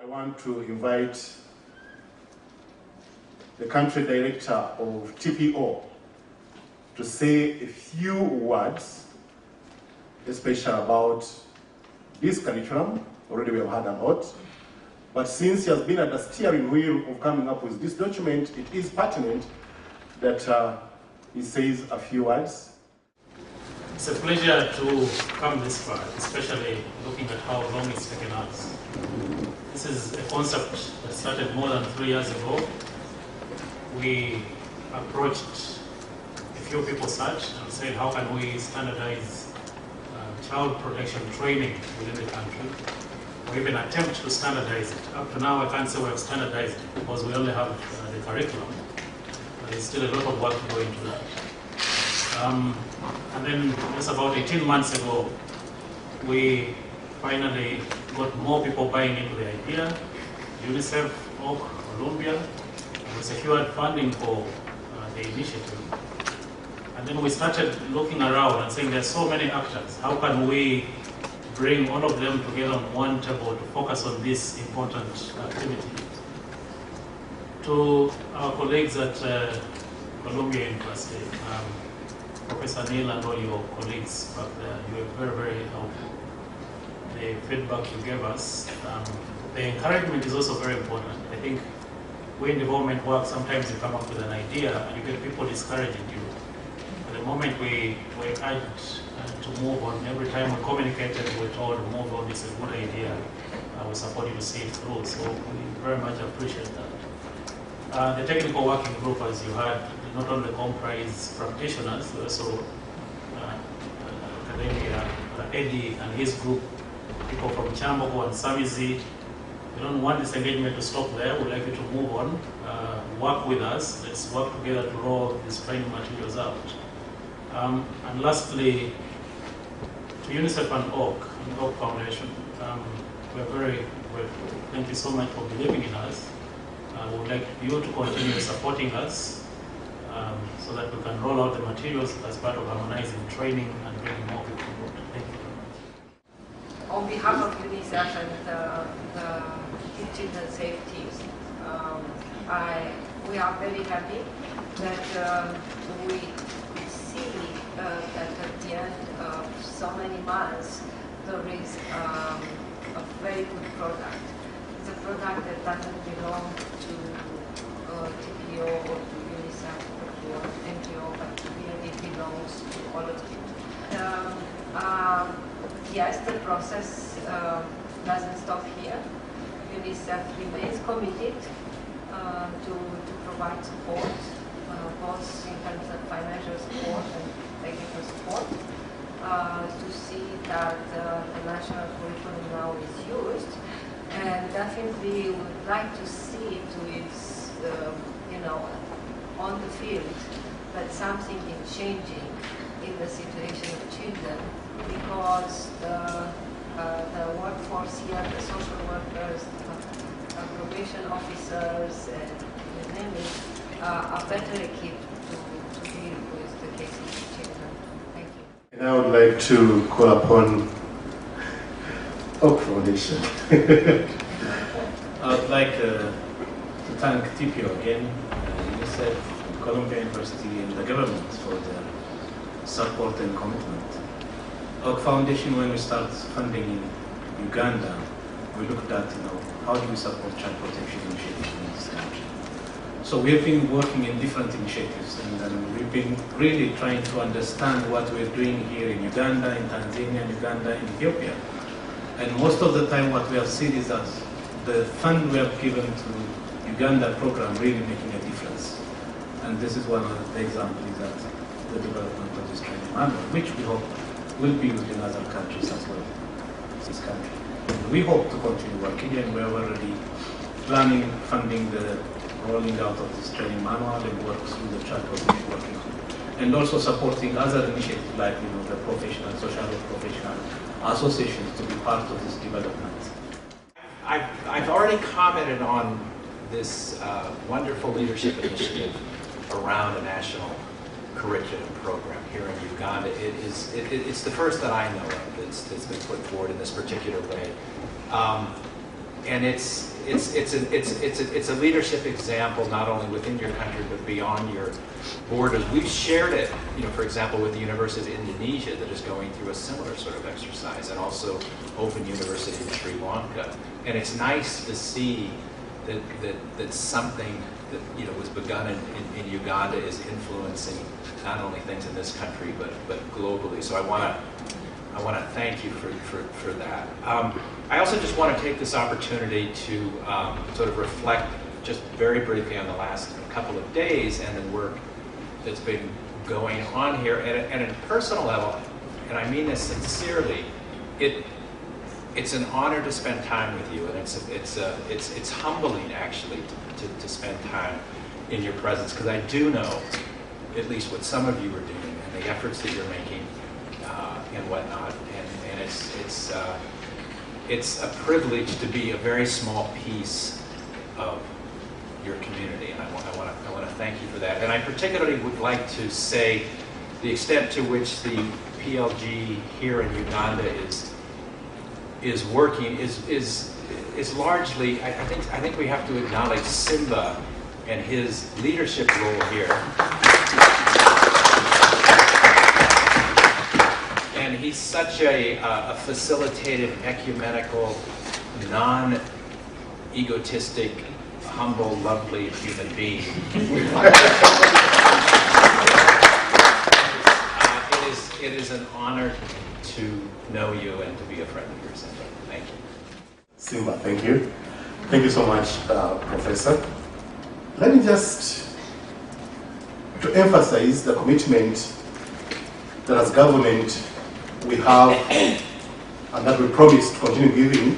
I want to invite the country director of TPO to say a few words, especially about this curriculum. Already we have had a lot, but since he has been at the steering wheel of coming up with this document, it is pertinent that he says a few words. It's a pleasure to come this far, especially looking at how long it's taken us. This is a concept that started more than 3 years ago. We approached a few people such and said, how can we standardize child protection training within the country, or even attempt to standardize it. Up to now, I can't say we have standardized it because we only have the curriculum, but there's still a lot of work to go into that. And then just about 18 months ago, we finally got more people buying into the idea. UNICEF, Colombia, we secured funding for the initiative. And then we started looking around and saying there's so many actors. How can we bring all of them together on one table to focus on this important activity? To our colleagues at Columbia University, Professor Neil and all your colleagues back there, you were very, very helpful. The feedback you gave us, the encouragement is also very important. I think we in development work, sometimes you come up with an idea and you get people discouraging you. At the moment we urged to move on, every time we communicated, we were told, move on, it's a good idea, we support you to see it through, so we very much appreciate that. The technical working group, as you heard, not only comprise practitioners, but also academia, Eddie and his group, people from Chambogo and Samizi. We don't want this engagement to stop there. We'd like you to move on, work with us. Let's work together to roll these training materials out. And lastly, to UNICEF and Oak Foundation, we're very grateful. Thank you so much for believing in us. We would like you to continue supporting us so that we can roll out the materials as part of harmonizing training and bringing more people involved. Thank you very much. On behalf of UNICEF and the children's safety, we are very happy that we see that at the end of so many months there is a very good product. It's a product that doesn't belong to TPO or to UNICEF or to an NGO, but really belongs to all of you. Yes, the process doesn't stop here. UNICEF remains committed to provide support, both in terms of financial support and technical support, to see that the national curriculum now is used. And definitely would like to see to its, on the field, that something is changing in the situation of children, because the workforce here, the social workers, the probation officers, and you name it, are better equipped to deal with the cases of children. Thank you. And I would like to call upon Oak Foundation. I would like to thank TPO again, UNICEF, Columbia University, and the government for their support and commitment. Oak Foundation, when we started funding in Uganda, we looked at, how do we support child protection initiatives in this country? So we have been working in different initiatives, and we've been really trying to understand what we're doing here in Uganda, in Tanzania, in Uganda, in Ethiopia. And most of the time what we have seen is that the fund we have given to Uganda program really making a difference. And this is one of the examples that the development of this training manual, which we hope will be used in other countries as well, this country. And we hope to continue working, and we're already planning, funding the rolling out of this training manual and work through the child protection working group. And also supporting other initiatives like the professional, social work professional associations to be part of this development. I've already commented on this wonderful leadership initiative around a national curriculum program here in Uganda. It's the first that I know of that's been put forward in this particular way. And it's it's a leadership example not only within your country but beyond your borders. We've shared it, for example, with the University of Indonesia that is going through a similar sort of exercise, and also Open University in Sri Lanka. And it's nice to see that something that was begun in Uganda is influencing not only things in this country but globally. So I want to thank you for that. I also just want to take this opportunity to sort of reflect just very briefly on the last couple of days and the work that's been going on here. And at a personal level, and I mean this sincerely, it's an honor to spend time with you, and it's humbling actually to spend time in your presence, because I do know at least what some of you are doing and the efforts that you're making and whatnot, and it's a privilege to be a very small piece of your community, and I want to thank you for that. And I particularly would like to say the extent to which the PLG here in Uganda is working is largely, I think we have to acknowledge Simba and his leadership role here. And he's such a facilitated, ecumenical, non-egotistic, humble, lovely human being. It is an honor to know you and to be a friend of yours. Thank you. Simba, thank you. Thank you so much, Professor. Let me just, to emphasize the commitment that as government we have and that we promise to continue giving,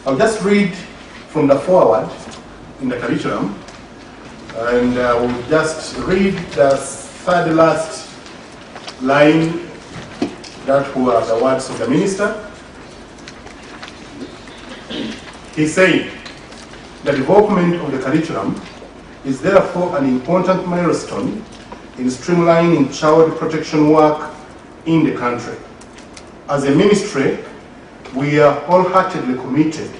I'll just read from the foreword in the curriculum, and we'll just read the third last line that were the words of the minister. He said, the development of the curriculum is therefore an important milestone in streamlining child protection work in the country. As a ministry, we are wholeheartedly committed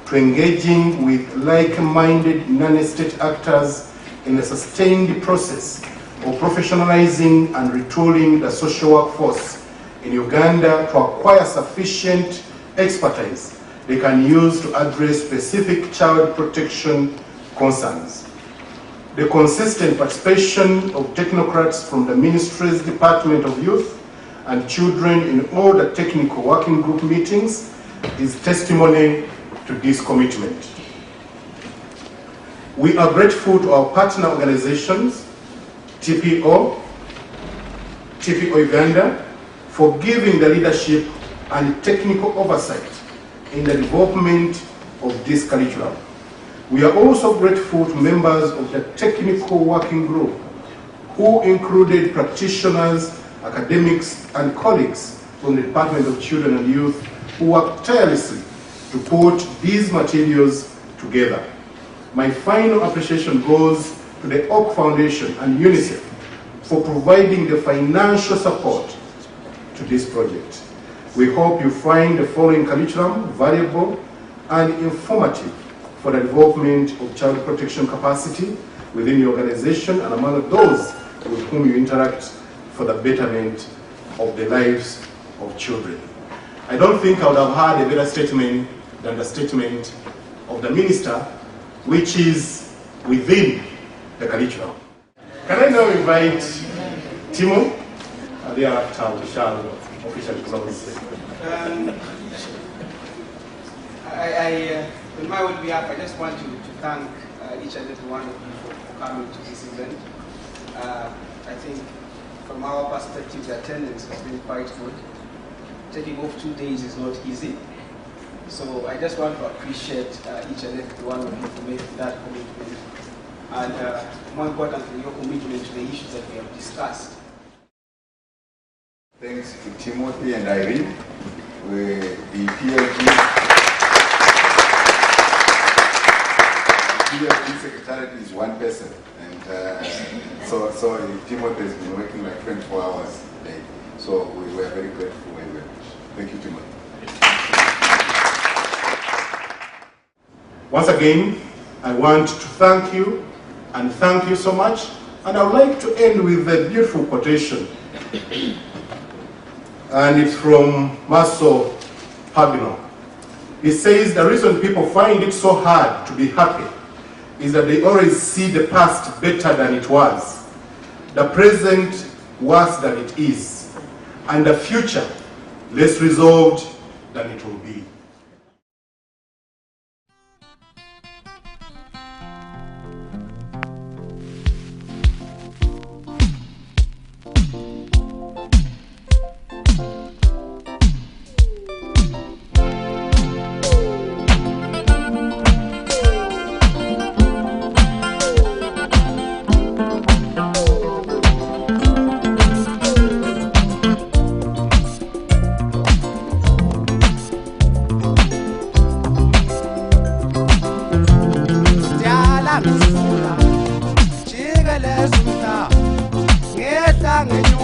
to engaging with like-minded non-state actors in a sustained process of professionalizing and retooling the social workforce in Uganda to acquire sufficient expertise they can use to address specific child protection concerns. The consistent participation of technocrats from the Ministry's Department of Youth and Children in all the technical working group meetings is testimony to this commitment. We are grateful to our partner organizations, TPO Uganda, for giving the leadership and technical oversight in the development of this curriculum. We are also grateful to members of the technical working group who included practitioners, academics, and colleagues from the Department of Children and Youth who worked tirelessly to put these materials together. My final appreciation goes to the Oak Foundation and UNICEF for providing the financial support to this project. We hope you find the following curriculum valuable and informative for the development of child protection capacity within your organization and among those with whom you interact for the betterment of the lives of children. I don't think I would have had a better statement than the statement of the minister, which is within the curriculum. Can I now invite Timo? Thereafter we shall officially close. On my own behalf, I just want to thank each and every one of you for coming to this event. I think from our perspective, the attendance has been quite good. Taking off 2 days is not easy. So I just want to appreciate each and every one of you for making that commitment. And more importantly, your commitment to the issues that we have discussed. Thanks to Timothy and Irene, the PLG Secretariat is one person, and so Timothy has been working like 24 hours a day. So we were very grateful and very much. Thank you, Timothy. Once again, I want to thank you, and thank you so much. And I would like to end with a beautiful quotation. And it's from Maso Pabino. He says, the reason people find it so hard to be happy is that they always see the past better than it was, the present worse than it is, and the future less resolved than it will be. Ngeta ngenyu